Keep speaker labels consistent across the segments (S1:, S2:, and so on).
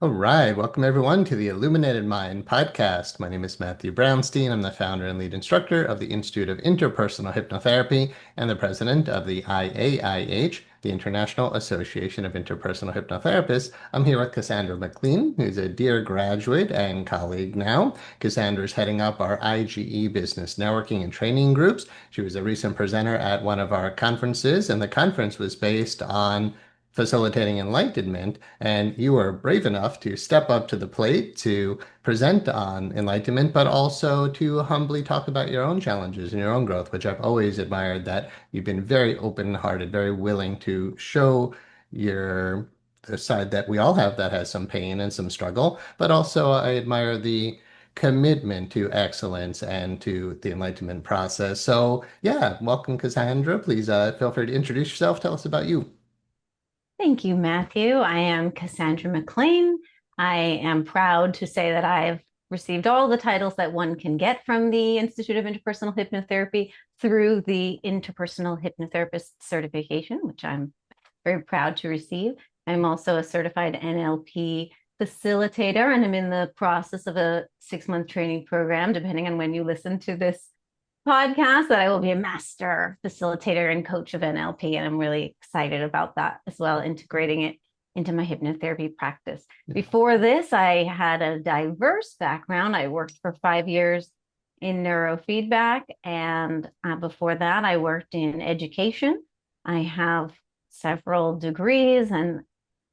S1: All right, welcome everyone to the Illuminated Mind Podcast. My name is Matthew Brownstein. I'm the founder and lead instructor of the Institute of Interpersonal Hypnotherapy and the president of the IAIH, the International Association of Interpersonal Hypnotherapists. I'm here with Cassandra McLean, who's a dear graduate and colleague now. Cassandra is heading up our IGE business networking and training groups. She was a recent presenter at one of our conferences, and the conference was based on facilitating enlightenment, and you were brave enough to step up to the plate to present on enlightenment, but also to humbly talk about your own challenges and your own growth, which I've always admired that you've been very open-hearted, very willing to show your the side that we all have that has some pain and some struggle, but also I admire the commitment to excellence and to the enlightenment process. So yeah, welcome, Cassandra. Please feel free to introduce yourself. Tell us about you.
S2: Thank you, Matthew. I am Cassandra McLean. I am proud to say that I've received all the titles that one can get from the Institute of Interpersonal Hypnotherapy through the Interpersonal Hypnotherapist certification, which I'm very proud to receive. I'm also a certified NLP facilitator, and I'm in the process of a 6-month training program, depending on when you listen to this podcast, that I will be a master facilitator and coach of NLP. And I'm really excited about that as well, integrating it into my hypnotherapy practice. Before this, I had a diverse background. I worked for 5 years in neurofeedback. And before that, I worked in education. I have several degrees and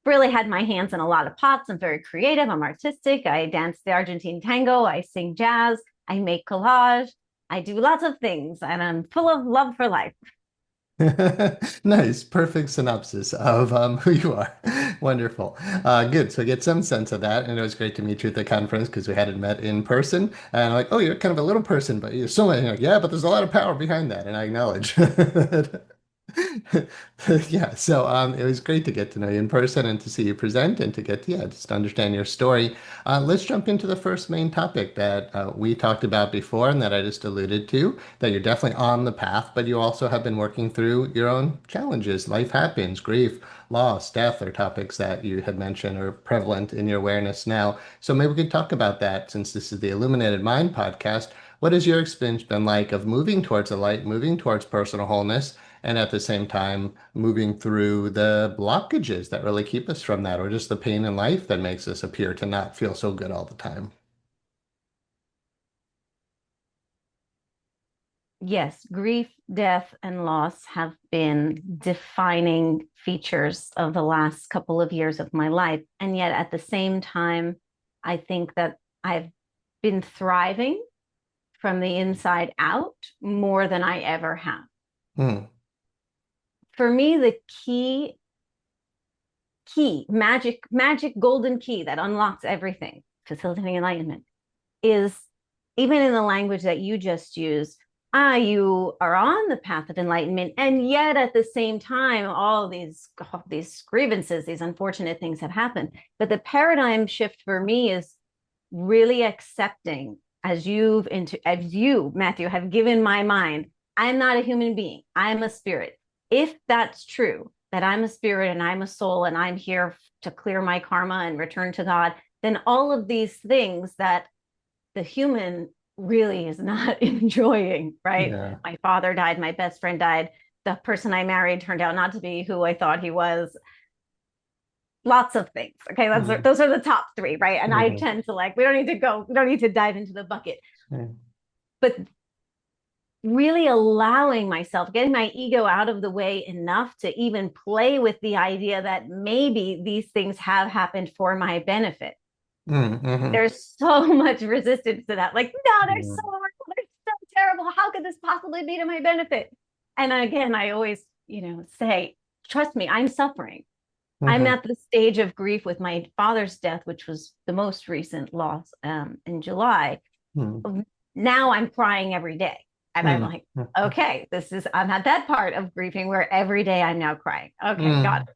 S2: really had my hands in a lot of pots. I'm very creative. I'm artistic. I dance the Argentine tango. I sing jazz. I make collage. I do lots of things, and I'm full of love for life.
S1: Nice, perfect synopsis of who you are. Wonderful. Good. So I get some sense of that. And it was great to meet you at the conference because we hadn't met in person. And I'm like, oh, you're kind of a little person, but you're so many. Like, yeah, but there's a lot of power behind that. And I acknowledge. Yeah, so it was great to get to know you in person and to see you present and to get, yeah, just to understand your story. Let's jump into the first main topic that we talked about before and that I just alluded to, that you're definitely on the path, but you also have been working through your own challenges. Life happens, grief, loss, death are topics that you had mentioned are prevalent in your awareness now. So maybe we could talk about that since this is the Illuminated Mind podcast. What has your experience been like of moving towards the light, moving towards personal wholeness? And at the same time moving through the blockages that really keep us from that, or just the pain in life that makes us appear to not feel so good all the time.
S2: Yes, grief, death, and loss have been defining features of the last couple of years of my life. And yet at the same time, I think that I've been thriving from the inside out more than I ever have.
S1: Hmm.
S2: For me, the magic golden key that unlocks everything, facilitating enlightenment, is even in the language that you just used. You are on the path of enlightenment, and yet at the same time, all these grievances, these unfortunate things have happened. But the paradigm shift for me is really accepting, as you, Matthew, have given my mind, I'm not a human being. I'm a spirit. If that's true, that I'm a spirit and I'm a soul and I'm here to clear my karma and return to God, then all of these things that the human really is not enjoying, right?
S1: Yeah.
S2: My father died, my best friend died, the person I married turned out not to be who I thought he was. Lots of things. Okay,
S1: Mhm.
S2: those are the top three, right? And I
S1: Mhm.
S2: tend to we don't need to dive into the bucket.
S1: Mhm.
S2: But really allowing myself, getting my ego out of the way enough to even play with the idea that maybe these things have happened for my benefit.
S1: Mhm.
S2: There's so much resistance to that. Like, no, they're so
S1: Mhm.
S2: horrible. They're so terrible. How could this possibly be to my benefit? And again, I always, say, trust me, I'm suffering. I'm
S1: Mhm.
S2: at the stage of grief with my father's death, which was the most recent loss in July.
S1: Mhm.
S2: Now I'm crying every day. And I'm
S1: Mhm.
S2: like, okay, I'm at that part of grieving where every day I'm now crying. Okay, got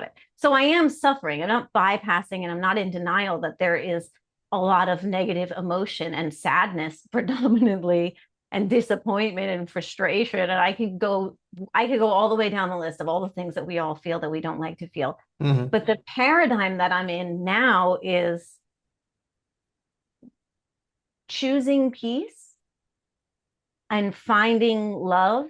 S2: it. So I am suffering. I'm not bypassing and I'm not in denial that there is a lot of negative emotion and sadness predominantly and disappointment and frustration. And I could go all the way down the list of all the things that we all feel that we don't like to feel.
S1: Hmm.
S2: But the paradigm that I'm in now is choosing peace and finding love,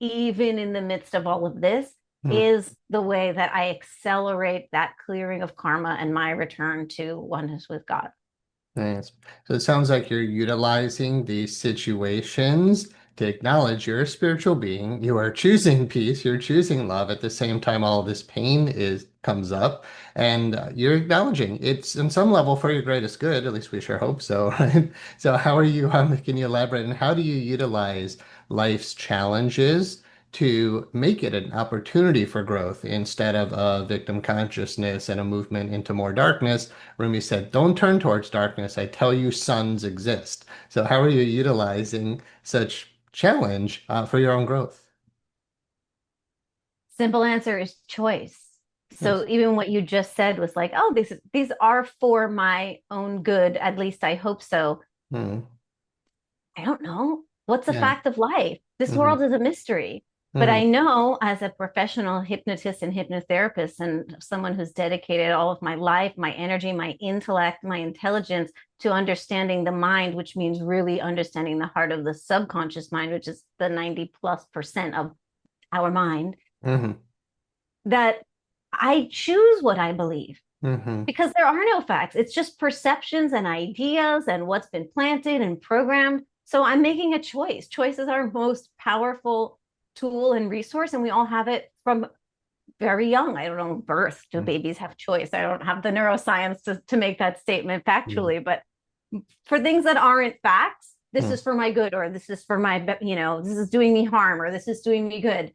S2: even in the midst of all of this, is the way that I accelerate that clearing of karma and my return to oneness with God.
S1: Nice. So it sounds like you're utilizing these situations to acknowledge you're a spiritual being. You are choosing peace. You're choosing love. At the same time, all this pain is comes up, and you're acknowledging it's in some level for your greatest good. At least we sure hope so, right? So how are you? Can you elaborate? And how do you utilize life's challenges to make it an opportunity for growth instead of a victim consciousness and a movement into more darkness? Rumi said, "Don't turn towards darkness. I tell you, suns exist." So, how are you utilizing such challenge for your own growth?
S2: Simple answer is choice.
S1: Nice.
S2: So even what you just said was like, oh, these are for my own good. At least I hope so.
S1: Hmm.
S2: I don't know. What's the
S1: Yeah.
S2: fact of life? This
S1: Hmm.
S2: world is a mystery. But
S1: Hmm.
S2: I know as a professional hypnotist and hypnotherapist and someone who's dedicated all of my life, my energy, my intellect, my intelligence to understanding the mind, which means really understanding the heart of the subconscious mind, which is the 90+% of our mind,
S1: Hmm.
S2: that I choose what I believe
S1: Hmm.
S2: because there are no facts. It's just perceptions and ideas and what's been planted and programmed. So I'm making a choice. Choice is our most powerful tool and resource, and we all have it from very young. I don't know, birth. Do babies have choice? I don't have the neuroscience to make that statement factually, but for things that aren't facts, this
S1: Hmm.
S2: is for my good, or this is for my, this is doing me harm, or this is doing me good.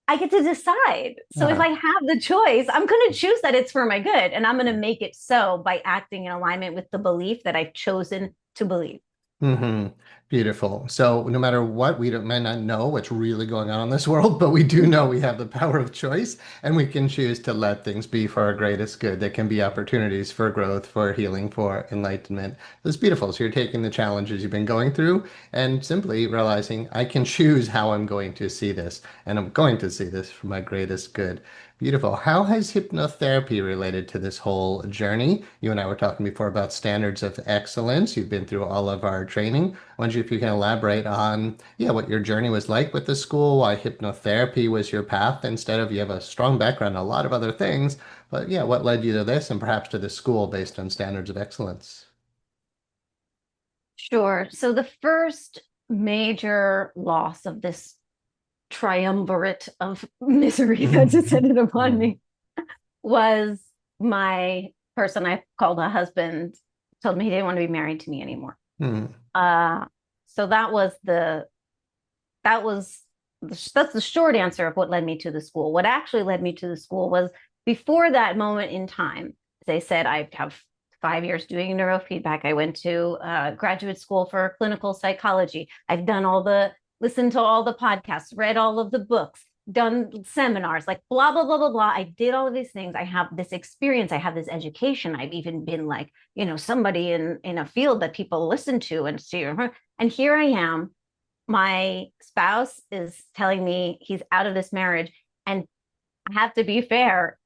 S2: I get to decide. So if
S1: Uh-huh.
S2: I have the choice, I'm going to choose that it's for my good. And I'm going to make it so by acting in alignment with the belief that I've chosen to believe.
S1: Hmm. Beautiful. So no matter what, might not know what's really going on in this world, but we do know we have the power of choice, and we can choose to let things be for our greatest good. There can be opportunities for growth, for healing, for enlightenment. It's beautiful. So you're taking the challenges you've been going through and simply realizing I can choose how I'm going to see this, and I'm going to see this for my greatest good. Beautiful. How has hypnotherapy related to this whole journey? You and I were talking before about standards of excellence. You've been through all of our training. I wonder if you can elaborate on, yeah, what your journey was like with the school, why hypnotherapy was your path instead of you have a strong background in a lot of other things. But yeah, what led you to this and perhaps to the school based on standards of excellence?
S2: Sure. So the first major loss of this triumvirate of misery that descended upon
S1: Mhm.
S2: me was my person I called a husband told me he didn't want to be married to me anymore.
S1: Mhm.
S2: Uh, so that was that's the short answer of what led me to the school. What actually led me to the school was before that moment in time. As I said, I have 5 years doing neurofeedback. I went to graduate school for clinical psychology. I've done listened to all the podcasts, read all of the books, done seminars, like blah, blah, blah, blah, blah. I did all of these things. I have this experience. I have this education. I've even been like, somebody in a field that people listen to and see. And here I am, my spouse is telling me he's out of this marriage. And I have to be fair,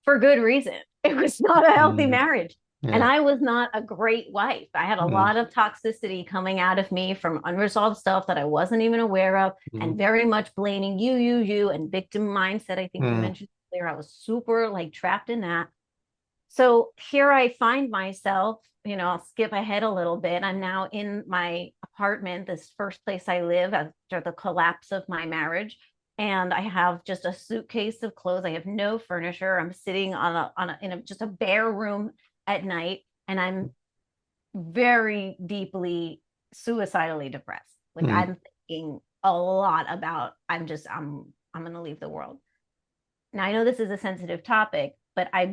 S2: for good reason. It was not a healthy
S1: Mhm.
S2: marriage. And
S1: Yeah.
S2: I was not a great wife. I had a
S1: Mhm.
S2: lot of toxicity coming out of me from unresolved stuff that I wasn't even aware of, and
S1: Mhm.
S2: very much blaming you, and victim mindset. I think you
S1: Mhm.
S2: mentioned earlier. I was super like trapped in that. So here I find myself, I'll skip ahead a little bit. I'm now in my apartment, this first place I live after the collapse of my marriage. And I have just a suitcase of clothes. I have no furniture. I'm sitting just a bare room at night, and I'm very deeply suicidally depressed. Like
S1: Mhm.
S2: I'm thinking a lot about I'm going to leave the world. Now, I know this is a sensitive topic, but I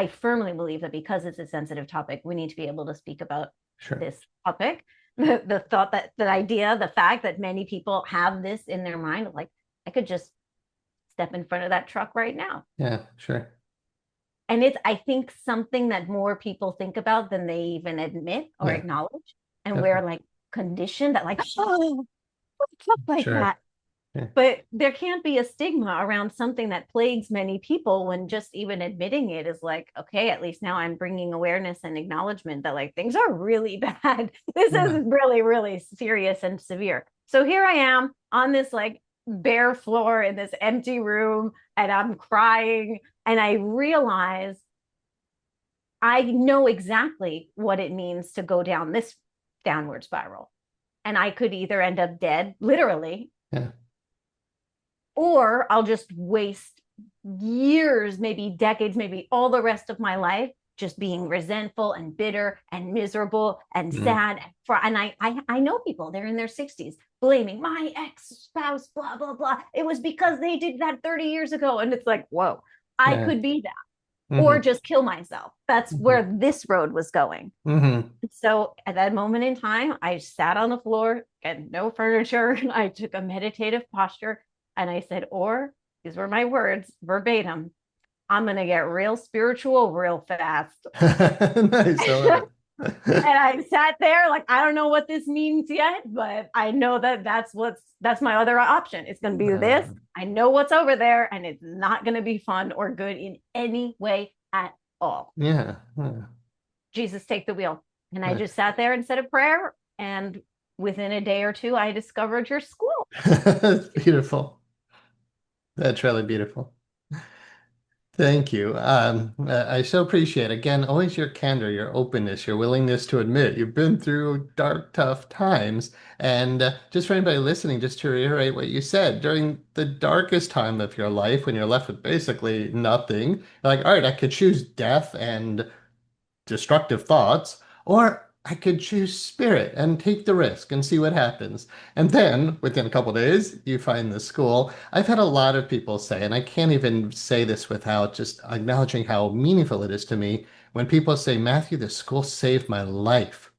S2: firmly believe that because it's a sensitive topic, we need to be able to speak about
S1: Sure.
S2: this topic. The thought that the idea, the fact that many people have this in their mind, like I could just step in front of that truck right now.
S1: Yeah, sure.
S2: And it's, I think, something that more people think about than they even admit or
S1: Yeah,
S2: acknowledge. And we're
S1: definitely.
S2: like conditioned that like, oh, stuff like
S1: Sure.
S2: that.
S1: Yeah.
S2: But there can't be a stigma around something that plagues many people when just even admitting it is like, okay, at least now I'm bringing awareness and acknowledgement that like things are really bad. This
S1: Yeah.
S2: is really, really serious and severe. So here I am on this like bare floor in this empty room and I'm crying. And I realize I know exactly what it means to go down this downward spiral. And I could either end up dead, literally,
S1: Yeah.
S2: or I'll just waste years, maybe decades, maybe all the rest of my life just being resentful and bitter and miserable and
S1: Mm.
S2: sad. And I know people, they're in their 60s blaming my ex-spouse, blah, blah, blah. It was because they did that 30 years ago. And it's like, whoa, I
S1: Yeah.
S2: could be that or
S1: Hmm.
S2: just kill myself. That's
S1: Hmm.
S2: where this road was going.
S1: Hmm.
S2: So at that moment in time, I sat on the floor and no furniture. I took a meditative posture and I said, or these were my words verbatim, I'm going to get real spiritual real fast.
S1: Nice. I love
S2: And
S1: it.
S2: I sat there like, I don't know what this means yet, but I know that that's my other option. It's going to be this. I know what's over there and it's not going to be fun or good in any way at all.
S1: Yeah. Yeah.
S2: Jesus, take the wheel. And I just sat there and said a prayer. And within a day or two, I discovered your school.
S1: That's beautiful. That's really beautiful. Thank you. I so appreciate, again, always your candor, your openness, your willingness to admit you've been through dark, tough times. And just for anybody listening, just to reiterate what you said, during the darkest time of your life, when you're left with basically nothing, you're like, all right, I could choose death and destructive thoughts, or I could choose spirit and take the risk and see what happens. And then within a couple of days, you find the school. I've had a lot of people say, and I can't even say this without just acknowledging how meaningful it is to me, when people say, Matthew, the school saved my life.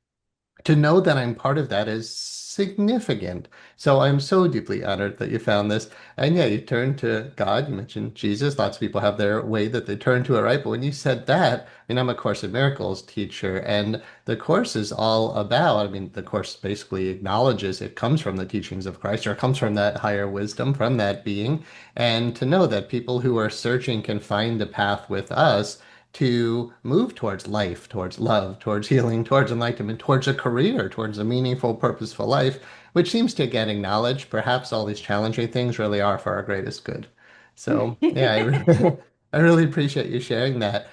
S1: To know that I'm part of that is significant. So I'm so deeply honored that you found this. And yeah, you turned to God. You mentioned Jesus. Lots of people have their way that they turn to it, right? But when you said that, I mean, I'm a Course in Miracles teacher, and the course is all about, I mean, the course basically acknowledges it comes from the teachings of Christ, or it comes from that higher wisdom, from that being. And to know that people who are searching can find the path with us to move towards life, towards love, towards healing, towards enlightenment, towards a career, towards a meaningful, purposeful life, which seems to get acknowledged. Perhaps all these challenging things really are for our greatest good. So, yeah, I really appreciate you sharing that.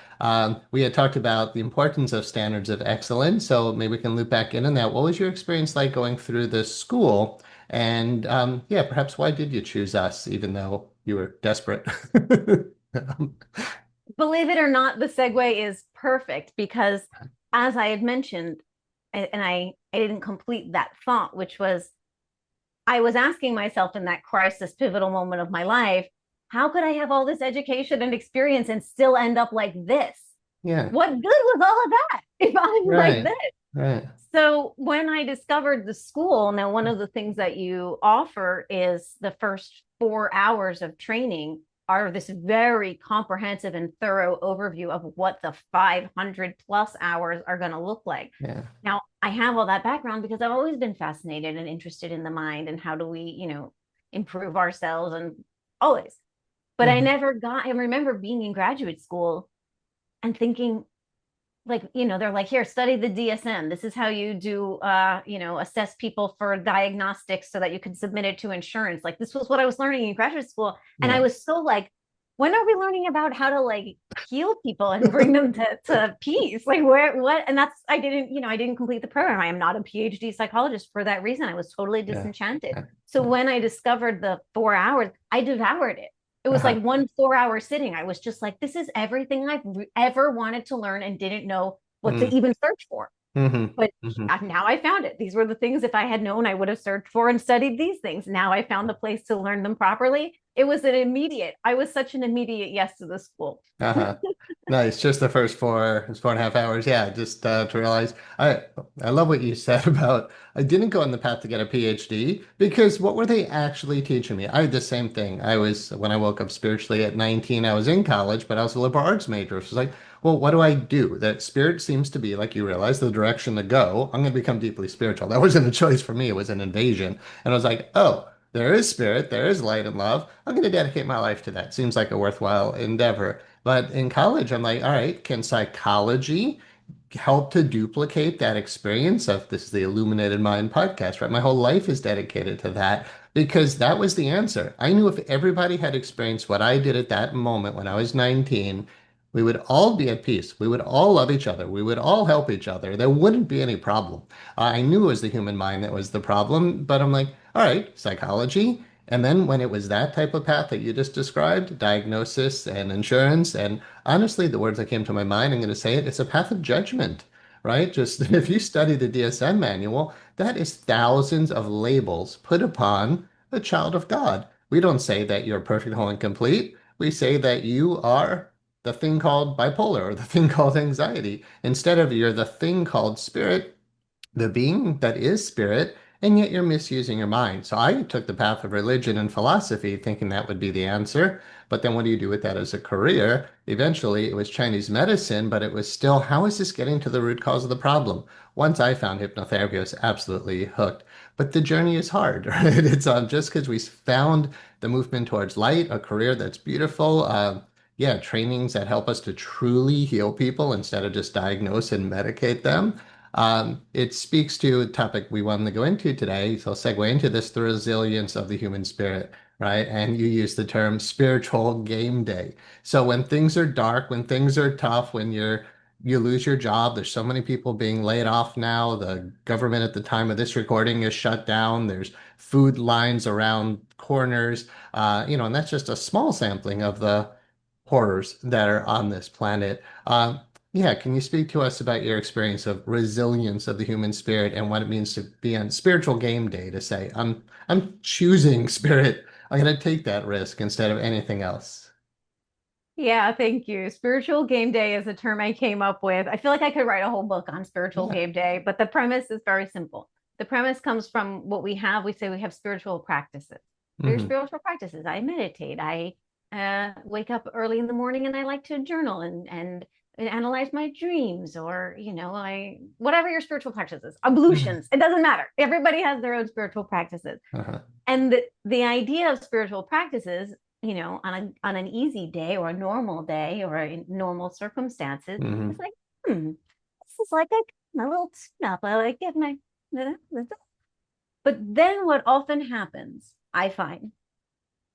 S1: We had talked about the importance of standards of excellence, so maybe we can loop back in on that. What was your experience like going through this school? And yeah, perhaps why did you choose us, even though you were desperate? Um,
S2: Believe it or not, the segue is perfect because, as I had mentioned, and I didn't complete that thought, which was I was asking myself in that crisis pivotal moment of my life, how could I have all this education and experience and still end up like this?
S1: yeah,
S2: What good was all of that if I'm like
S1: right,
S2: this?
S1: right.
S2: So when I discovered the school, now one of the things that you offer is the first 4 hours of training are this very comprehensive and thorough overview of what the 500 plus hours are going to look like.
S1: Yeah.
S2: Now, I have all that background because I've always been fascinated and interested in the mind and how do we, improve ourselves and always. But I
S1: Mhm.
S2: never got, I remember being in graduate school and thinking, like, they're like, here, study the DSM. This is how you do assess people for diagnostics so that you can submit it to insurance. Like, this was what I was learning in graduate school, and I
S1: Yeah.
S2: was so like, when are we learning about how to like heal people and bring them to peace? Like, where, what? And that's, I didn't complete the program. I am not a PhD psychologist for that reason. I was totally
S1: Yeah.
S2: disenchanted.
S1: Yeah.
S2: So
S1: Yeah.
S2: when I discovered the 4 hours, I devoured it. It was
S1: Uh-huh.
S2: like one 4 hour sitting. I was just like, this is everything I've ever wanted to learn and didn't know what to
S1: Mm.
S2: even search for.
S1: Hmm.
S2: But
S1: Hmm.
S2: now I found it. These were the things, if I had known, I would have searched for and studied these things. Now I found the place to learn them properly. It was I was such an immediate yes to the school.
S1: Uh-huh. Nice. Just the first 4.5 hours. Yeah. Just to realize, I love what you said about I didn't go on the path to get a PhD because what were they actually teaching me? I had the same thing. When I woke up spiritually at 19, I was in college, but I was a liberal arts major. So it's like, well, what do I do? That spirit seems to be, like you realize, the direction to go. I'm going to become deeply spiritual. That wasn't a choice for me. It was an invasion. And I was like, oh, there is spirit, there is light and love. I'm going to dedicate my life to that. Seems like a worthwhile endeavor. But in college, I'm like, all right, can psychology help to duplicate that experience of this is the Illuminated Mind podcast, right? My whole life is dedicated to that because that was the answer. I knew if everybody had experienced what I did at that moment when I was 19, we would all be at peace. We would all love each other. We would all help each other. There wouldn't be any problem. I knew it was the human mind that was the problem, but I'm like, all right, psychology. And then when it was that type of path that you just described, diagnosis and insurance, and honestly, the words that came to my mind, I'm going to say it, it's a path of judgment, right? Just if you study the DSM manual, that is thousands of labels put upon a child of God. We don't say that you're perfect, whole, and complete. We say that you are the thing called bipolar or the thing called anxiety. Instead of you're the thing called spirit, the being that is spirit, and yet you're misusing your mind. So I took the path of religion and philosophy thinking that would be the answer. But then what do you do with that as a career? Eventually, it was Chinese medicine, but it was still, how is this getting to the root cause of the problem? Once I found hypnotherapy, I was absolutely hooked. But the journey is hard, right? It's just because we found the movement towards light, a career that's beautiful. Yeah, trainings that help us to truly heal people instead of just diagnose and medicate them. It speaks to a topic we wanted to go into today. So I'll segue into this, the resilience of the human spirit, right? And you use the term spiritual game day. So when things are dark, when things are tough, when you lose your job, there's so many people being laid off now. The government at the time of this recording is shut down. There's food lines around corners, and that's just a small sampling of the horrors that are on this planet. Yeah, can you speak to us about your experience of resilience of the human spirit and what it means to be on spiritual game day to say, I'm choosing spirit. I'm going to take that risk instead of anything else.
S2: Yeah, thank you. Spiritual game day is a term I came up with. I feel like I could write a whole book on spiritual
S1: Yeah.
S2: game day, but the premise is very simple. The premise comes from what we have. We say we have spiritual practices. There's
S1: Hmm.
S2: spiritual practices. I meditate. I wake up early in the morning and I like to journal and analyze my dreams, or I whatever your spiritual practices,
S1: Hmm.
S2: ablutions. It doesn't matter. Everybody has their own spiritual practices.
S1: Uh-huh.
S2: And the idea of spiritual practices, on an easy day or a normal day or in normal circumstances,
S1: Hmm.
S2: it's like, this is like a little tune-up. I like get my, but then what often happens, I find,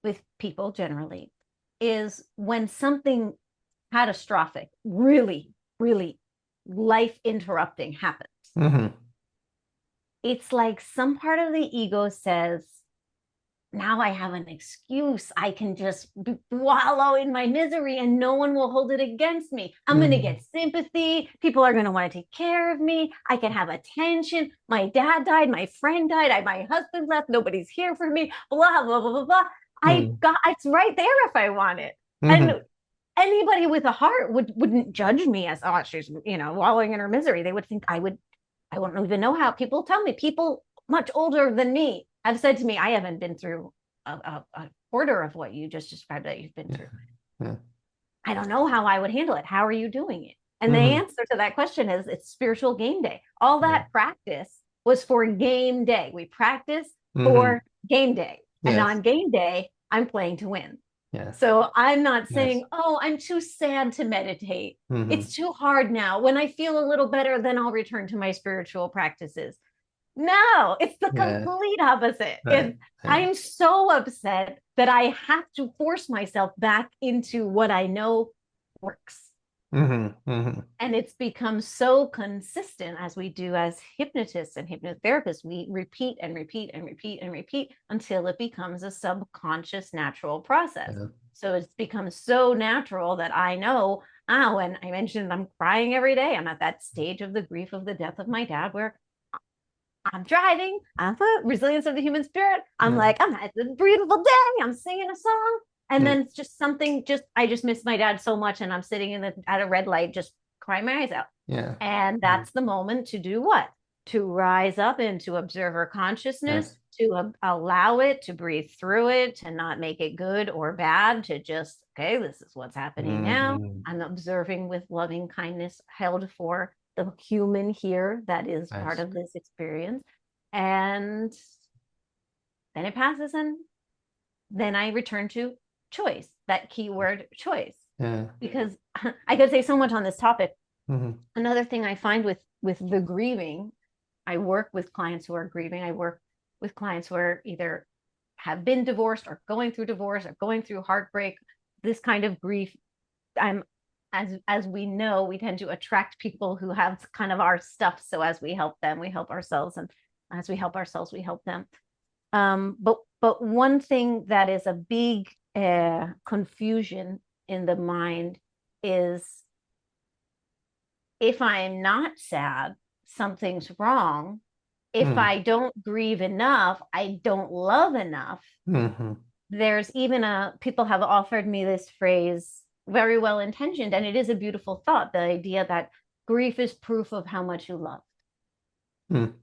S2: with people generally, is when something catastrophic, really, really life interrupting happens.
S1: Hmm.
S2: It's like some part of the ego says, now I have an excuse. I can just wallow in my misery and no one will hold it against me. I'm going to
S1: Hmm.
S2: get sympathy. People are going to want to take care of me. I can have attention. My dad died. My friend died. My husband left. Nobody's here for me. Blah, blah, blah, blah, blah. It's right there if I want it. And
S1: Hmm.
S2: anybody with a heart wouldn't judge me as, oh, she's, wallowing in her misery. They would think I wouldn't even know how. People tell me, people much older than me have said to me, I haven't been through a quarter of what you just described that you've been
S1: Yeah.
S2: through.
S1: Yeah.
S2: I don't know how I would handle it. How are you doing it? And the
S1: Hmm.
S2: answer to that question is it's spiritual game day. All
S1: Yeah.
S2: that practice was for game day. We practice
S1: Hmm.
S2: for game day. And
S1: Yes.
S2: on game day, I'm playing to win.
S1: Yes.
S2: So I'm not
S1: Yes.
S2: saying, oh, I'm too sad to meditate.
S1: Hmm.
S2: It's too hard now. When I feel a little better, then I'll return to my spiritual practices. No, it's the
S1: Yeah.
S2: complete opposite.
S1: Right.
S2: It's
S1: Right.
S2: I'm so upset that I have to force myself back into what I know works.
S1: Hmm. Hmm.
S2: And it's become so consistent as we do as hypnotists and hypnotherapists. We repeat and repeat and repeat and repeat until it becomes a subconscious natural process.
S1: Yeah.
S2: So it's become so natural that I know, when I mentioned I'm crying every day, I'm at that stage of the grief of the death of my dad where I'm driving. I'm the resilience of the human spirit. I'm
S1: Yeah.
S2: like, I'm at a beautiful day. I'm singing a song. And
S1: Yeah.
S2: then it's just something, I just miss my dad so much. And I'm sitting at a red light, just crying my eyes out.
S1: Yeah.
S2: And
S1: Mhm.
S2: that's the moment to do what? to rise up into observer consciousness,
S1: Yes.
S2: to allow it, to breathe through it, to not make it good or bad, to just, okay, this is what's happening now.
S1: Mm-hmm.
S2: I'm observing with loving kindness, held for the human here that is part
S1: Nice.
S2: of this experience. And then it passes, and then I return to choice, that keyword choice.
S1: Yeah.
S2: Because I could say so much on this topic.
S1: Mm-hmm.
S2: Another thing I find with the grieving, I work with clients who are grieving. I work with clients who are either have been divorced or going through divorce or going through heartbreak. This kind of grief, I'm as we know, we tend to attract people who have kind of our stuff. So as we help them, we help ourselves, and as we help ourselves, we help them. But one thing that is a big confusion in the mind is, if I'm not sad, something's wrong. If
S1: Mm-hmm.
S2: I don't grieve enough, I don't love enough.
S1: Mm-hmm.
S2: There's even people have offered me this phrase, very well intentioned, and it is a beautiful thought, the idea that grief is proof of how much you love.
S1: Mm.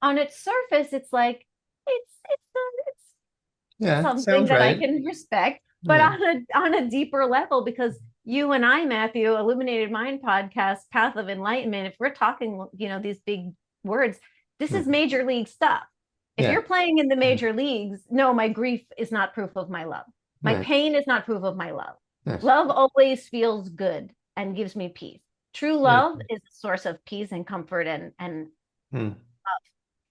S2: On its surface, it's like it's
S1: Yeah,
S2: something
S1: sounds
S2: that I
S1: right.
S2: can respect, but
S1: Yeah.
S2: on a deeper level, because you and I, Matthew, Illuminated Mind Podcast, Path of Enlightenment, if we're talking, these big words, this is
S1: Mm-hmm.
S2: major league stuff. If
S1: Yeah.
S2: you're playing in the major leagues, no, my grief is not proof of my love. My
S1: Nice.
S2: pain is not proof of my love.
S1: Nice.
S2: Love always feels good and gives me peace. True love
S1: Beautiful.
S2: is a source of peace and comfort, and
S1: Mm.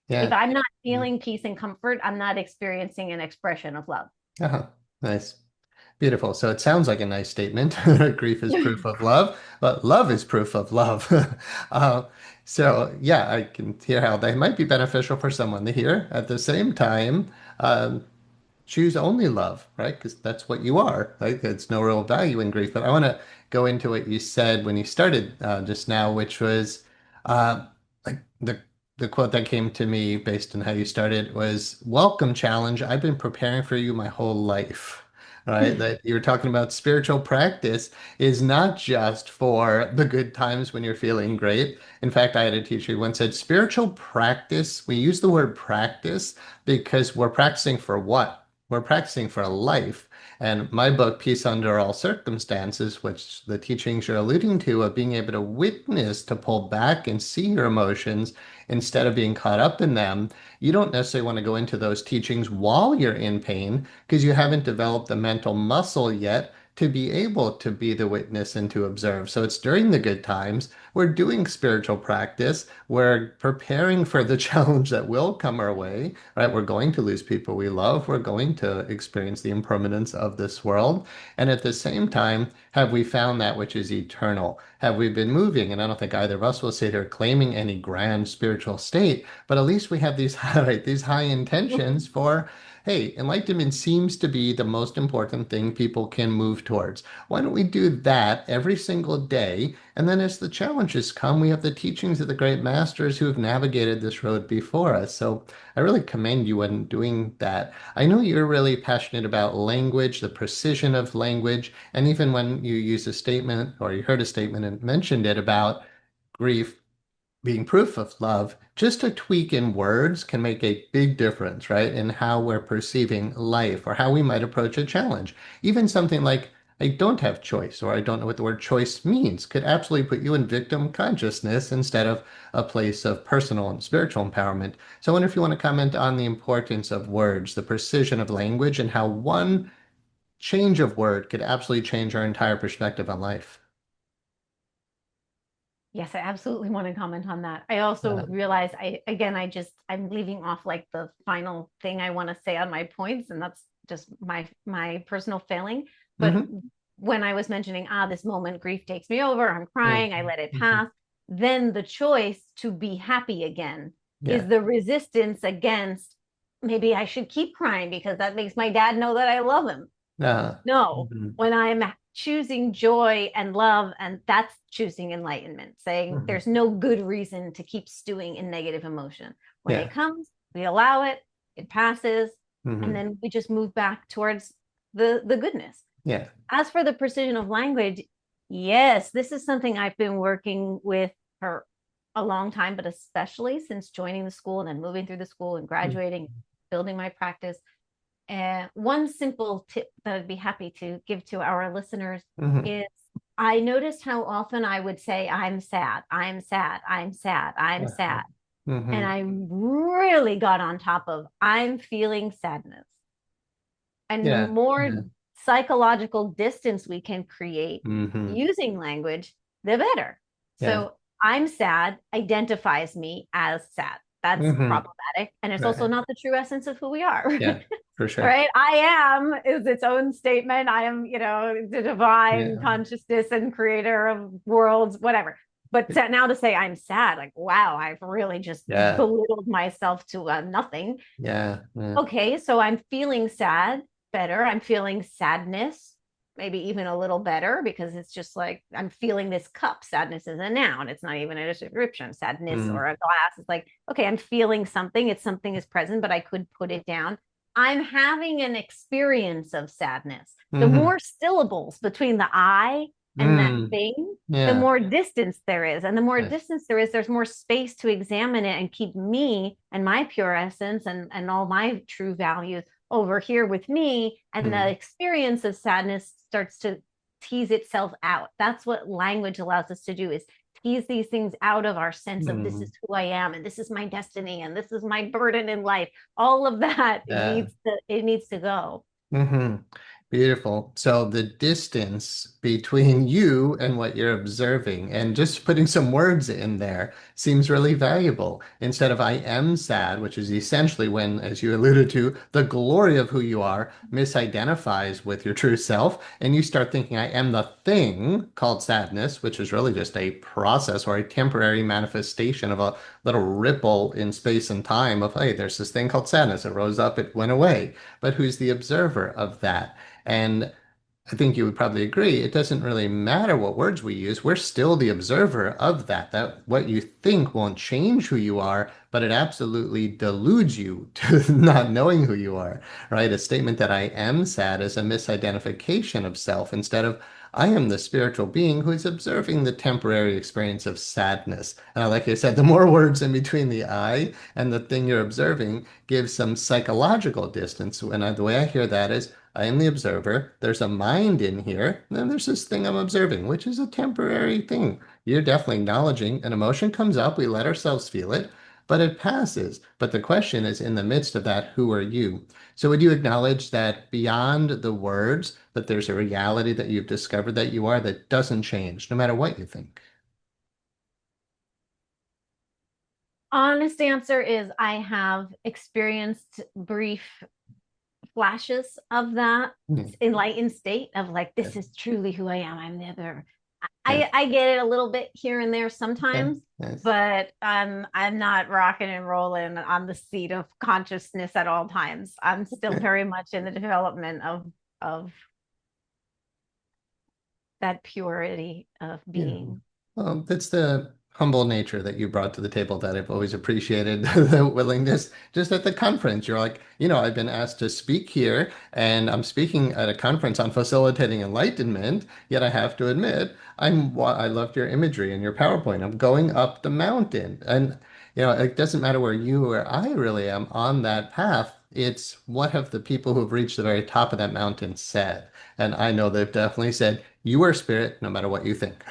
S2: if
S1: Yeah.
S2: I'm not feeling peace and comfort, I'm not experiencing an expression of love.
S1: Uh-huh. Nice. Beautiful. So it sounds like a nice statement. Grief is proof of love, but love is proof of love. uh, so yeah, I can hear how they might be beneficial for someone to hear. At the same time, um, choose only love, right? Because that's what you are. Like, there's no real value in grief. But I want to go into what you said when you started just now, which was uh, like the quote that came to me based on how you started was, "Welcome challenge. I've been preparing for you my whole life." Right? That you were talking about spiritual practice is not just for the good times when you're feeling great. In fact, I had a teacher who once said, spiritual practice, we use the word practice because we're practicing for what? We're practicing for a life. And my book, Peace Under All Circumstances, which the teachings you're alluding to, of being able to witness, to pull back and see your emotions instead of being caught up in them. You don't necessarily want to go into those teachings while you're in pain because you haven't developed the mental muscle yet to be able to be the witness and to observe. So it's during the good times, we're doing spiritual practice, we're preparing for the challenge that will come our way, right? We're going to lose people we love, we're going to experience the impermanence of this world. And at the same time, have we found that which is eternal? Have we been moving? And I don't think either of us will sit here claiming any grand spiritual state, but at least we have these these high intentions for, hey, enlightenment seems to be the most important thing people can move towards. Why don't we do that every single day? And then as the challenges come, we have the teachings of the great masters who have navigated this road before us. So I really commend you in doing that. I know you're really passionate about language, the precision of language, and even when you use a statement or you heard a statement and mentioned it about grief being proof of love, just a tweak in words can make a big difference, right? In how we're perceiving life or how we might approach a challenge. Even something like, I don't have choice, or I don't know what the word choice means, could absolutely put you in victim consciousness instead of a place of personal and spiritual empowerment. So I wonder if you want to comment on the importance of words, the precision of language, and how one change of word could absolutely change our entire perspective on life.
S2: Yes, I absolutely want to comment on that. I also
S1: Uh,
S2: realize I'm leaving off like the final thing I want to say on my points, and that's just my personal failing. But
S1: mhm.
S2: when I was mentioning, this moment grief takes me over, I'm
S1: Yeah.
S2: crying, I let it
S1: Mhm.
S2: pass, then the choice to be happy again is
S1: Yeah.
S2: the resistance against, maybe I should keep crying because that makes my dad know that I love him. No,
S1: Mhm.
S2: when I'm choosing joy and love, and that's choosing enlightenment, saying
S1: Mhm.
S2: there's no good reason to keep stewing in negative emotion. When it
S1: Yeah.
S2: comes, we allow it, it passes, and
S1: Hmm.
S2: then we just move back towards the goodness.
S1: Yeah.
S2: As for the precision of language, yes, this is something I've been working with for a long time, but especially since joining the school and then moving through the school and graduating, building my practice. And one simple tip that I'd be happy to give to our listeners
S1: Mm-hmm.
S2: is I noticed how often I would say, I'm sad, I'm sad, I'm sad, I'm sad. And
S1: Mm-hmm.
S2: I really got on top of, I'm feeling sadness. And the
S1: Yeah.
S2: more
S1: Yeah.
S2: psychological distance we can create
S1: Mm-hmm.
S2: using language, the better.
S1: Yeah.
S2: So I'm sad identifies me as sad. That's
S1: Mm-hmm.
S2: problematic. And it's also
S1: Right.
S2: not the true essence of who we are.
S1: Yeah, for sure.
S2: Right? I am is its own statement. I am, the divine
S1: Yeah.
S2: consciousness and creator of worlds, whatever. But now to say I'm sad, like, wow, I've really just
S1: Yeah.
S2: belittled myself to nothing.
S1: Yeah. Yeah.
S2: Okay, so I'm feeling sad better. I'm feeling sadness, maybe even a little better because it's just like I'm feeling this cup. Sadness is a noun, it's not even a description. Sadness
S1: Mm.
S2: or a glass is like, okay, I'm feeling something. It's something is present, but I could put it down. I'm having an experience of sadness. The
S1: Mm-hmm.
S2: more syllables between the I and that
S1: Mm.
S2: thing, the
S1: Yeah.
S2: more distance there is. And the more
S1: Yes.
S2: distance there is, there's more space to examine it and keep me and my pure essence and all my true values over here with me. And the
S1: Mm.
S2: experience of sadness starts to tease itself out. That's what language allows us to do, is tease these things out of our sense of this
S1: Mm.
S2: is who I am and this is my destiny and this is my burden in life. All of that
S1: Yeah.
S2: needs to go.
S1: Mm-hmm. Beautiful. So the distance between you and what you're observing, and just putting some words in there seems really valuable. Instead of I am sad, which is essentially when, as you alluded to, the glory of who you are misidentifies with your true self, and you start thinking I am the thing called sadness, which is really just a process or a temporary manifestation of a little ripple in space and time of, hey, there's this thing called sadness. It rose up, it went away. But who's the observer of that? And I think you would probably agree, it doesn't really matter what words we use. We're still the observer of that. That what you think won't change who you are, but it absolutely deludes you to not knowing who you are, right? A statement that I am sad is a misidentification of self instead of I am the spiritual being who is observing the temporary experience of sadness. And like I said, the more words in between the I and the thing you're observing gives some psychological distance. And the way I hear that is I am the observer. There's a mind in here. And then there's this thing I'm observing, which is a temporary thing. You're definitely acknowledging an emotion comes up. We let ourselves feel it, but it passes. But the question is, in the midst of that, who are you? So would you acknowledge that beyond the words, that there's a reality that you've discovered that you are that doesn't change, no matter what you think?
S2: Honest answer is I have experienced brief flashes of that
S1: Hmm.
S2: enlightened state of like,
S1: Yes.
S2: this is truly who I am. I'm never,
S1: Yes.
S2: I get it a little bit here and there
S1: Okay.
S2: sometimes,
S1: Yes.
S2: but I'm not rocking and rolling on the seat of consciousness at all times. I'm still
S1: Okay.
S2: very much in the development of that purity of
S1: Yeah.
S2: being.
S1: Well, that's the humble nature that you brought to the table that I've always appreciated, the willingness. Just at the conference, you're like, I've been asked to speak here, and I'm speaking at a conference on facilitating enlightenment, yet I have to admit, I loved your imagery and your PowerPoint. I'm going up the mountain. And, it doesn't matter where you or I really am on that path. It's what have the people who have reached the very top of that mountain said? And I know they've definitely said, you are spirit no matter what you think.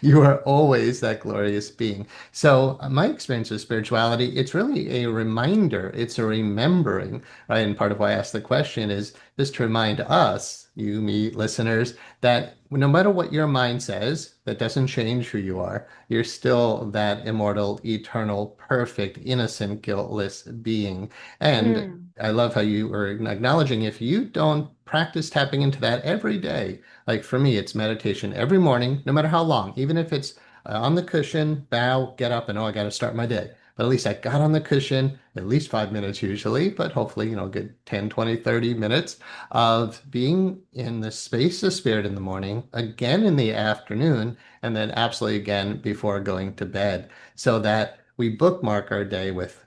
S1: You are always that glorious being. So my experience with spirituality, it's really a reminder. It's a remembering, right? And part of why I asked the question is just to remind us, you, me, listeners, that no matter what your mind says, that doesn't change who you are. You're still that immortal, eternal, perfect, innocent, guiltless being. And
S2: Mm.
S1: I love how you were acknowledging if you don't practice tapping into that every day, like for me, it's meditation every morning, no matter how long, even if it's on the cushion, bow, get up, and oh, I got to start my day. But at least I got on the cushion, at least 5 minutes usually, but hopefully, good 10, 20, 30 minutes of being in the space of spirit in the morning, again in the afternoon, and then absolutely again before going to bed, so that we bookmark our day with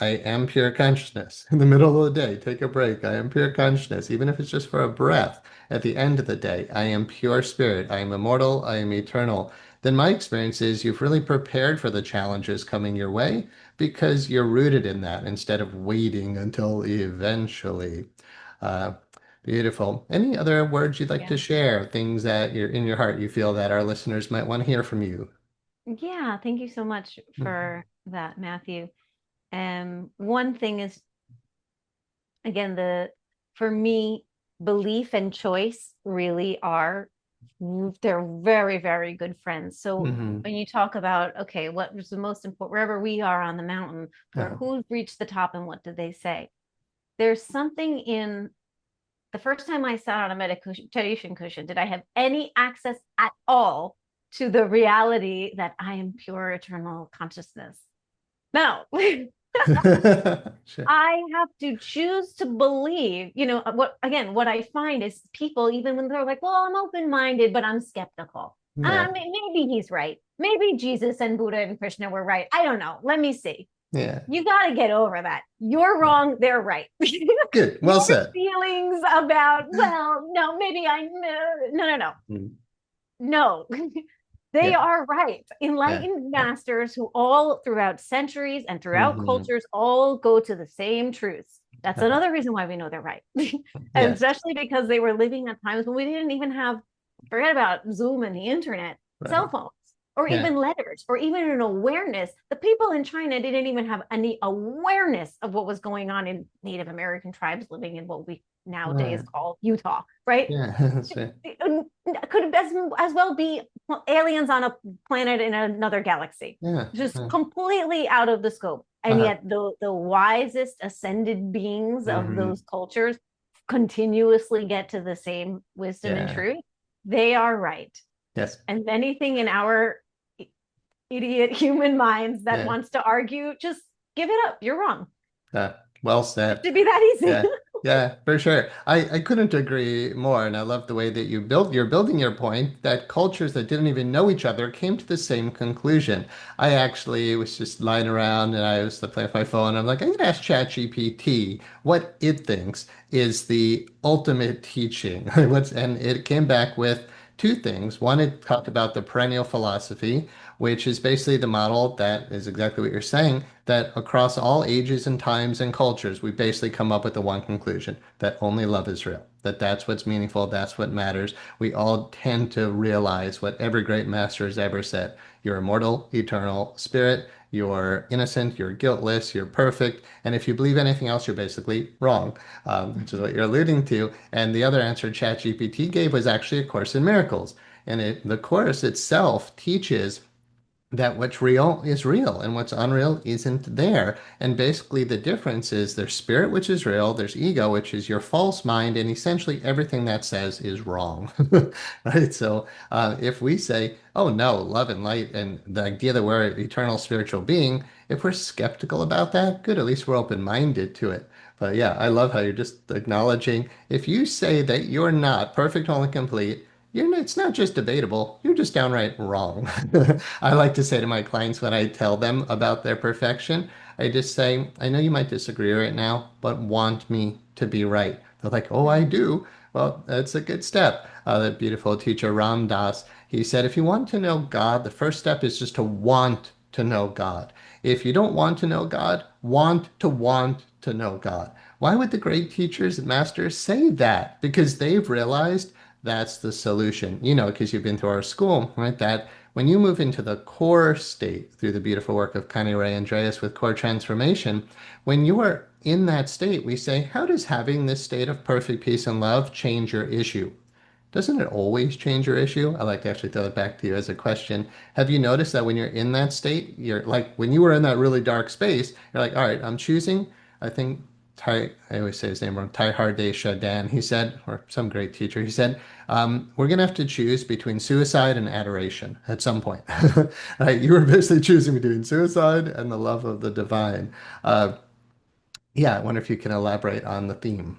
S1: I am pure consciousness. In the middle of the day, take a break. I am pure consciousness, even if it's just for a breath. At the end of the day, I am pure spirit. I am immortal. I am eternal. then my experience is you've really prepared for the challenges coming your way because you're rooted in that instead of waiting until eventually. Uh, Beautiful. Any other words you'd like to
S2: Yeah.
S1: share? Things that you're in your heart you feel that our listeners might want to hear from you?
S2: Yeah, thank you so much for that, Matthew. One thing is, again, the for me, belief and choice really are they're very, very good friends. So
S1: Mm-hmm.
S2: when you talk about, okay, what was the most important, wherever we are on the mountain, where
S1: Uh,
S2: who reached the top and what did they say? There's something in the first time I sat on a meditation cushion, did I have any access at all to the reality that I am pure eternal consciousness? No.
S1: sure.
S2: I have to choose to believe, what I find is people, even when they're like, well, I'm open-minded, but I'm skeptical.
S1: Yeah.
S2: Maybe he's right. Maybe Jesus and Buddha and Krishna were right. I don't know. Let me see.
S1: Yeah.
S2: You got to get over that. You're
S1: Yeah.
S2: wrong. They're right.
S1: Good. Well
S2: Your
S1: said.
S2: feelings about, well, no, maybe no.
S1: Mm.
S2: No, they
S1: Yeah.
S2: are right.
S1: Yeah.
S2: Enlightened
S1: Yeah.
S2: masters who all throughout centuries and throughout
S1: Hmm.
S2: cultures all go to the same truths. That's
S1: Uh-huh.
S2: another reason why we know they're right. And
S1: Yes.
S2: especially because they were living at times when we didn't even have, forget about Zoom and the internet, cell
S1: Right.
S2: phones, or
S1: Yeah.
S2: even letters, or even an awareness. The people in China didn't even have any awareness of what was going on in Native American tribes living in what we nowadays
S1: Right.
S2: call Utah, right?
S1: Yeah. That's right.
S2: Could as well be aliens on a planet in another galaxy,
S1: Yeah.
S2: just
S1: Yeah.
S2: completely out of the scope. And
S1: Uh-huh.
S2: yet the wisest ascended beings of
S1: Hmm.
S2: those cultures continuously get to the same wisdom and
S1: Yeah.
S2: truth. They are right.
S1: Yes.
S2: And anything in our idiot human minds that
S1: Yeah.
S2: wants to argue, just give it up. You're wrong.
S1: Uh, well
S2: It
S1: said.
S2: should be that easy.
S1: Yeah, yeah, for sure. I couldn't agree more, and I love the way that you're building your point that cultures that didn't even know each other came to the same conclusion. I actually was just lying around and I was playing with my phone. I'm like, I'm gonna ask ChatGPT what it thinks is the ultimate teaching. And it came back with two things. One, it talked about the perennial philosophy, which is basically the model that is exactly what you're saying, that across all ages and times and cultures, we basically come up with the one conclusion that only love is real, that that's what's meaningful, that's what matters. We all tend to realize what every great master has ever said. You're immortal, eternal spirit. You're innocent, you're guiltless, you're perfect. And if you believe anything else, you're basically wrong, which is what you're alluding to. And the other answer ChatGPT gave was actually A Course in Miracles. And the course itself teaches that what's real is real and what's unreal isn't there. And basically, the difference is there's spirit, which is real, there's ego, which is your false mind, and essentially everything that says is wrong. Right? So, if we say, oh no, love and light, and the idea that we're an eternal spiritual being, if we're skeptical about that, good, at least we're open minded to it. But yeah, I love how you're just acknowledging if you say that you're not perfect, whole, and complete, it's not just debatable, you're just downright wrong. I like to say to my clients when I tell them about their perfection, I just say, I know you might disagree right now, but want me to be right. They're like, oh, I
S2: Mhm.
S1: do. Well, that's a good step. The beautiful teacher Ram Dass, he said, if you want to know God, the first step is just to want to know God. If you don't want to know God, want to know God. Why would the great teachers and masters say that? Because they've realized that's the solution. Because you've been through our school, right? That when you move into the core state through the beautiful work of Connie Ray Andreas with core transformation, when you are in that state, we say, how does having this state of perfect peace and love change your issue? Doesn't it always change your issue? I like to actually throw it back to you as a question. Have you noticed that when you're in that state, you're like, when you were in that really dark space, you're like, all right, I'm choosing, I think, I always say his name wrong, Teilhard Dan, he said, or some great teacher, he said, we're going to have to choose between suicide and adoration at some point. Right? You were basically choosing between suicide and the love of the divine. Uh, yeah, I wonder if you can elaborate on the theme.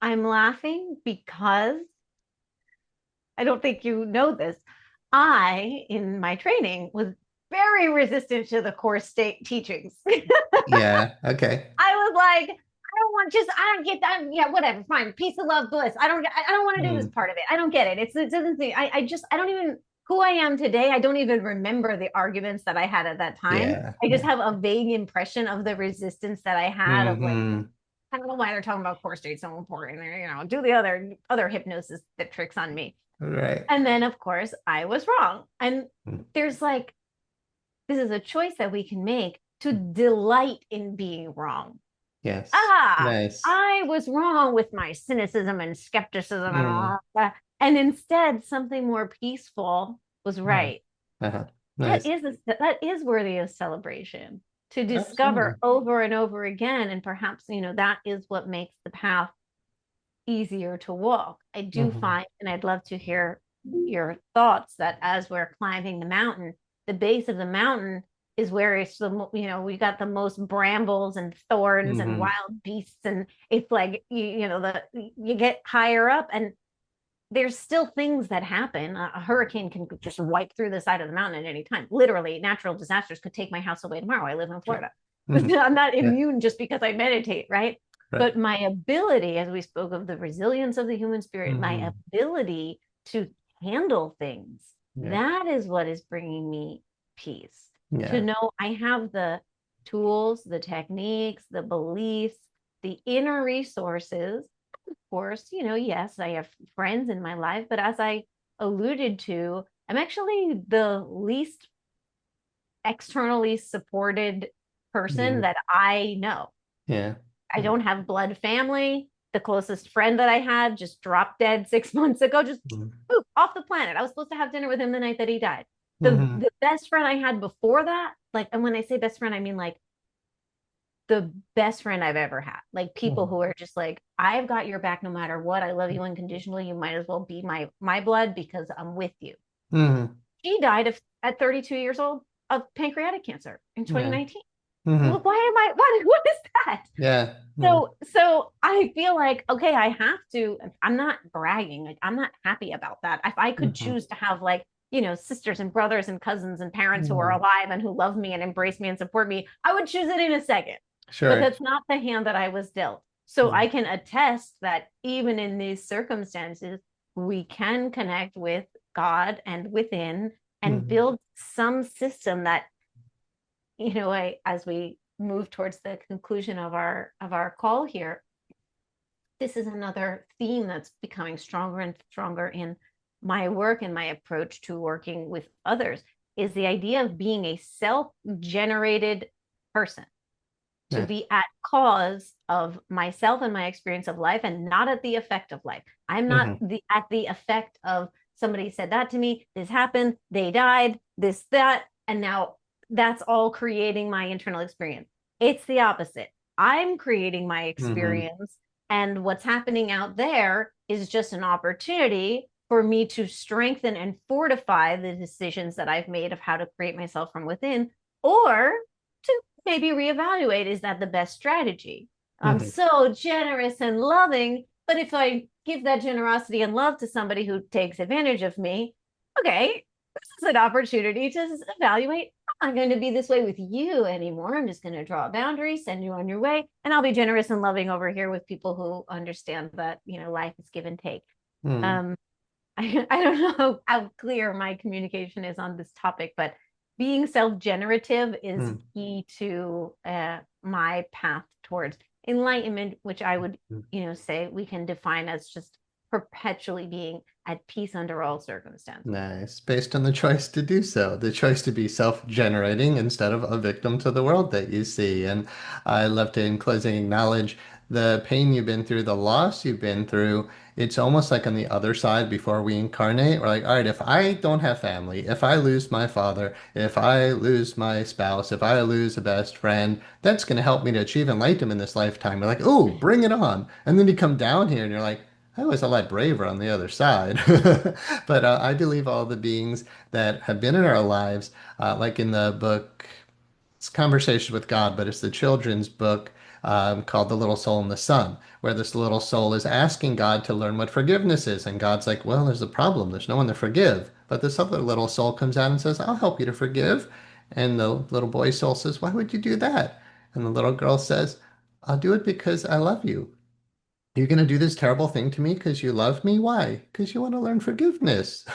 S2: I'm laughing because I don't think you know this. I, in my training, was very resistant to the core state teachings.
S1: Yeah, okay.
S2: I was like, don't want just I don't get that. Yeah, whatever, fine. Peace of love, bliss. I don't want to do this
S1: Mm.
S2: part of it. I don't get it. It doesn't seem I don't even who I am today. I don't even remember the arguments that I had at that time.
S1: Yeah.
S2: I just
S1: Yeah.
S2: have a vague impression of the resistance that I had of like,
S1: Hmm.
S2: I don't know why they're talking about core state so important. Or, do the other hypnosis that tricks on me.
S1: Right.
S2: And then of course I was wrong. And
S1: Mm.
S2: there's like this is a choice that we can make to delight in being wrong.
S1: Yes.
S2: Ah,
S1: Nice.
S2: I was wrong with my cynicism and skepticism and
S1: Mm.
S2: all that. And instead, something more peaceful was
S1: Yeah.
S2: right.
S1: Uh-huh.
S2: That
S1: Nice.
S2: is that is worthy of celebration to discover
S1: Absolutely.
S2: over and over again. And perhaps, that is what makes the path easier to walk. I do
S1: Hmm.
S2: find, and I'd love to hear your thoughts, that as we're climbing the mountain, the base of the mountain is where it's we got the most brambles and thorns and
S1: Hmm.
S2: wild beasts, and it's like you get higher up, and there's still things that happen. A hurricane can just wipe through the side of the mountain at any time. Literally, natural disasters could take my house away tomorrow. I live in
S1: Sure.
S2: Florida.
S1: Hmm.
S2: I'm not
S1: Yeah.
S2: immune just because I meditate, right?
S1: Right.
S2: But my ability, as we spoke of the resilience of the human spirit, my
S1: Hmm.
S2: ability to handle things,
S1: Yeah.
S2: that is what is bringing me peace. To
S1: Yeah.
S2: know I have the tools, the techniques, the beliefs, the inner resources. Of course, yes, I have friends in my life, but as I alluded to, I'm actually the least externally supported person
S1: Hmm.
S2: that I know.
S1: Yeah.
S2: I
S1: Yeah.
S2: don't have blood family. The closest friend that I had just dropped dead 6 months ago, just poof, off the planet. I was supposed to have dinner with him the night that he died. The
S1: Hmm.
S2: the best friend I had before that, like, and when I say best friend, I mean like the best friend I've ever had. Like people
S1: Hmm.
S2: who are just like, I've got your back no matter what. I love you unconditionally. You might as well be my blood because I'm with you.
S1: Hmm.
S2: She died at 32 years old of pancreatic cancer in
S1: Yeah.
S2: 2019.
S1: Hmm.
S2: Well, why am I what is that?
S1: Yeah. Yeah.
S2: So I feel like, okay, I have to, I'm not bragging. Like, I'm not happy about that. If I could
S1: Hmm.
S2: choose to have like, sisters and brothers and cousins and parents who are
S1: Hmm.
S2: alive and who love me and embrace me and support me, I would choose it in a second. But
S1: Sure.
S2: that's not the hand that I was dealt. So
S1: Yeah.
S2: I can attest that even in these circumstances, we can connect with God and within and
S1: Hmm.
S2: build some system that, as we move towards the conclusion of our call here, this is another theme that's becoming stronger and stronger in my work and my approach to working with others, is the idea of being a self-generated person, to
S1: Yeah.
S2: be at cause of myself and my experience of life and not at the effect of life. I'm not
S1: Hmm.
S2: at the effect of somebody said that to me, this happened, they died, this, that, and now that's all creating my internal experience. It's the opposite. I'm creating my
S1: Hmm.
S2: experience, and what's happening out there is just an opportunity for me to strengthen and fortify the decisions that I've made of how to create myself from within, or to maybe reevaluate, is that the best strategy? I'm
S1: Hmm.
S2: so generous and loving, but if I give that generosity and love to somebody who takes advantage of me, okay, this is an opportunity to evaluate. I'm not going to be this way with you anymore. I'm just going to draw a boundary, send you on your way, and I'll be generous and loving over here with people who understand that, life is give and take.
S1: Hmm.
S2: Um, I don't know how clear my communication is on this topic, but being self-generative is
S1: Hmm.
S2: key to my path towards enlightenment, which I would, say we can define as just perpetually being at peace under all circumstances.
S1: Nice. Based on the choice to do so, the choice to be self-generating instead of a victim to the world that you see. And I love to, in closing, acknowledge the pain you've been through, the loss you've been through. It's almost like on the other side before we incarnate, we're like, all right, if I don't have family, if I lose my father, if I lose my spouse, if I lose a best friend, that's going to help me to achieve enlightenment in this lifetime. We're like, oh, bring it on. And then you come down here and you're like, I was a lot braver on the other side. But I believe all the beings that have been in our lives, like in the book, it's Conversations with God, but it's the children's book called The Little Soul in the Sun, where this little soul is asking God to learn what forgiveness is. And God's like, well, there's a problem. There's no one to forgive. But this other little soul comes out and says, I'll help you to forgive. And the little boy soul says, why would you do that? And the little girl says, I'll do it because I love you. You're going to do this terrible thing to me because you love me? Why? Because you want to learn forgiveness.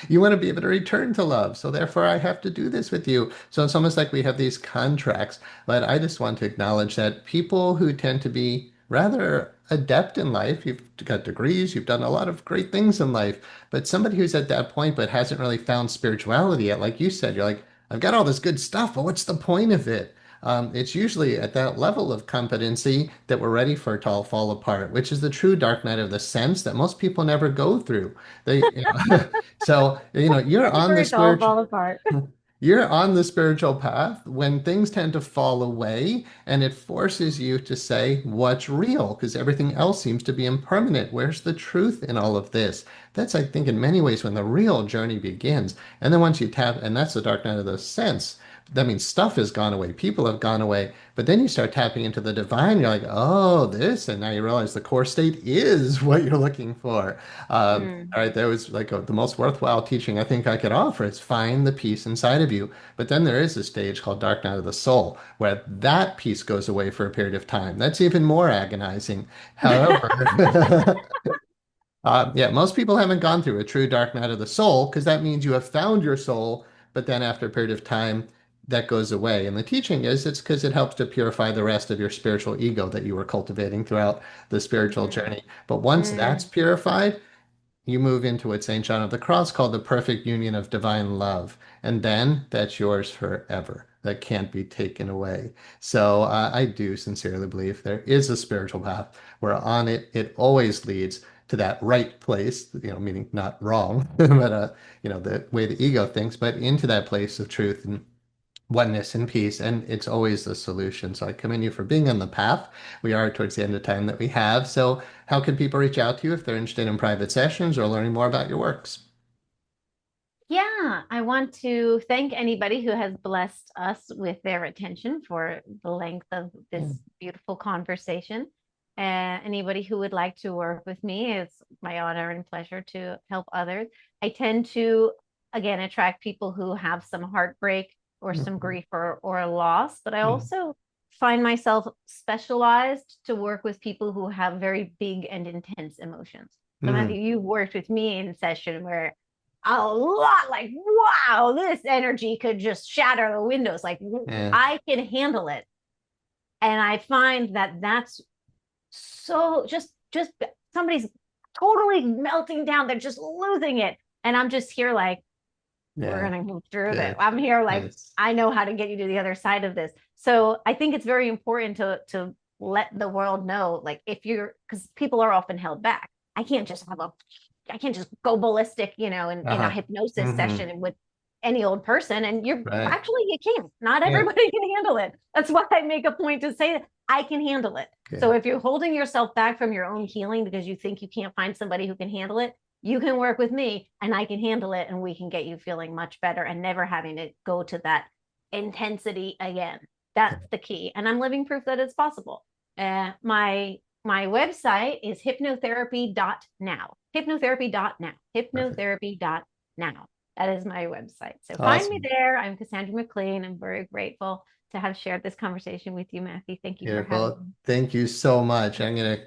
S1: You want to be able to return to love. So therefore, I have to do this with you. So it's almost like we have these contracts. But I just want to acknowledge that people who tend to be rather adept in life, you've got degrees, you've done a lot of great things in life, but somebody who's at that point but hasn't really found spirituality yet, like you said, you're like, I've got all this good stuff, but what's the point of it? It's usually at that level of competency that we're ready for it to all fall apart, which is the true dark night of the sense that most people never go through. So, you're
S2: Wait
S1: on
S2: for
S1: the
S2: it to all
S1: spiritual.
S2: fall apart.
S1: You're on the spiritual path when things tend to fall away and it forces you to say what's real because everything else seems to be impermanent. Where's the truth in all of this? That's, I think, in many ways when the real journey begins. And then once you tap, and that's the dark night of the sense. That means stuff has gone away, people have gone away, but then you start tapping into the divine. You're like, oh, this, and now you realize the core state is what you're looking for.
S2: Mm.
S1: All right, that was like the most worthwhile teaching I think I could offer is find the peace inside of you. But then there is a stage called Dark Night of the Soul where that peace goes away for a period of time. That's even more agonizing. However, yeah, most people haven't gone through a true dark night of the soul because that means you have found your soul, but then after a period of time, that goes away. And the teaching is it's because it helps to purify the rest of your spiritual ego that you were cultivating throughout the spiritual
S2: Mm.
S1: journey. But once that's
S2: Mm.
S1: purified, you move into what St. John of the Cross called the perfect union of divine love. And then that's yours forever. That can't be taken away. So I do sincerely believe there is a spiritual path. We're on it. It always leads to that right place, meaning not wrong, but, the way the ego thinks, but into that place of truth and oneness and peace. And it's always the solution. So I commend you for being on the path. We are towards the end of time that we have. So how can people reach out to you if they're interested in private sessions or learning more about your works?
S2: Yeah, I want to thank anybody who has blessed us with their attention for the length of
S1: Yeah.
S2: this beautiful conversation. Anybody who would like to work with me, it's my honor and pleasure to help others. I tend to, again, attract people who have some heartbreak or some
S1: Mhm.
S2: grief or a loss, but I
S1: Mhm.
S2: also find myself specialized to work with people who have very big and intense emotions. So
S1: Mhm.
S2: Matthew, you've worked with me in a session where a lot like, wow, this energy could just shatter the windows. Like,
S1: Yeah.
S2: I can handle it. And I find that that's so just somebody's totally melting down. They're just losing it. And I'm just here like, we're
S1: Yeah.
S2: going to move through that.
S1: Good.
S2: I'm here like,
S1: Yes.
S2: I know how to get you to the other side of this. So I think it's very important to let the world know, like, if you're, because people are often held back. I can't just go ballistic, in a
S1: Uh-huh.
S2: hypnosis
S1: Hmm.
S2: session with any old person. And you're
S1: Right.
S2: actually, you can't. Not
S1: Yeah.
S2: everybody can handle it. That's why I make a point to say that I can handle it. So
S1: Good.
S2: if you're holding yourself back from your own healing because you think you can't find somebody who can handle it, you can work with me and I can handle it and we can get you feeling much better and never having to go to that intensity again. That's the key. And I'm living proof that it's possible. My website is hypnotherapy.now. Hypnotherapy.now.
S1: Perfect.
S2: Hypnotherapy.now. That is my website. So find me
S1: Awesome.
S2: there. I'm Cassandra McLean. I'm very grateful to have shared this conversation with you, Matthew. Thank you for having
S1: Beautiful.
S2: me.
S1: Thank you so much. I'm going to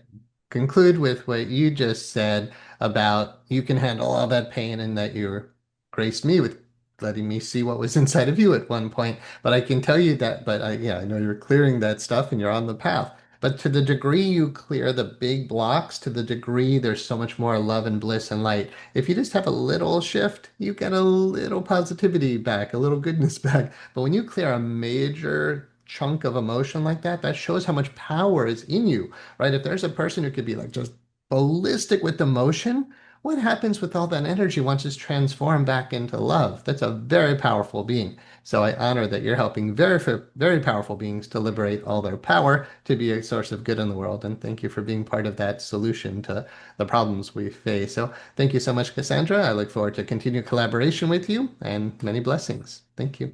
S1: conclude with what you just said about you can handle all that pain and that you graced me with letting me see what was inside of you at one point. But I can tell you that, but I know you're clearing that stuff and you're on the path. But to the degree you clear the big blocks, to the degree there's so much more love and bliss and light. If you just have a little shift, you get a little positivity back, a little goodness back. But when you clear a major chunk of emotion like that, that shows how much power is in you, right? If there's a person who could be like just ballistic with emotion, what happens with all that energy once it's transformed back into love? That's a very powerful being. So I honor that you're helping very, very powerful beings to liberate all their power to be a source of good in the world. And thank you for being part of that solution to the problems we face. So thank you so much, Cassandra. I look forward to continued collaboration with you and many blessings. Thank you.